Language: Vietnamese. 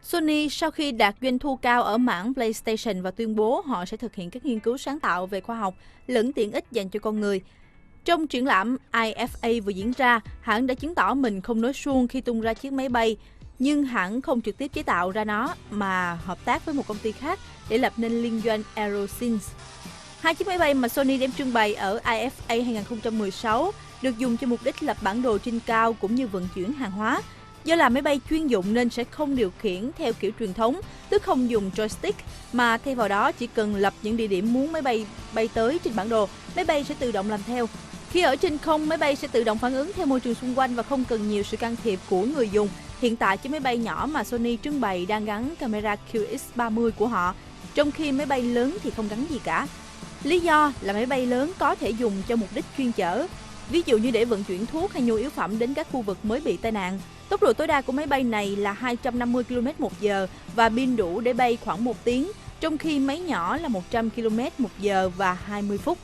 Sony sau khi đạt doanh thu cao ở mảng PlayStation và tuyên bố họ sẽ thực hiện các nghiên cứu sáng tạo về khoa học lẫn tiện ích dành cho con người. Trong triển lãm IFA vừa diễn ra, hãng đã chứng tỏ mình không nói suông khi tung ra chiếc máy bay, nhưng hãng không trực tiếp chế tạo ra nó mà hợp tác với một công ty khác để lập nên liên doanh Aerosynth. Hai chiếc máy bay mà Sony đem trưng bày ở IFA 2016 được dùng cho mục đích lập bản đồ trên cao cũng như vận chuyển hàng hóa. Do là máy bay chuyên dụng nên sẽ không điều khiển theo kiểu truyền thống, tức không dùng joystick, mà thay vào đó chỉ cần lập những địa điểm muốn máy bay bay tới trên bản đồ, máy bay sẽ tự động làm theo. Khi ở trên không, máy bay sẽ tự động phản ứng theo môi trường xung quanh và không cần nhiều sự can thiệp của người dùng. Hiện tại, chiếc máy bay nhỏ mà Sony trưng bày đang gắn camera QX30 của họ, trong khi máy bay lớn thì không gắn gì cả. Lý do là máy bay lớn có thể dùng cho mục đích chuyên chở, ví dụ như để vận chuyển thuốc hay nhu yếu phẩm đến các khu vực mới bị tai nạn. Tốc độ tối đa của máy bay này là 250 km/h và pin đủ để bay khoảng 1 tiếng, trong khi máy nhỏ là 100 km/h và 20 phút.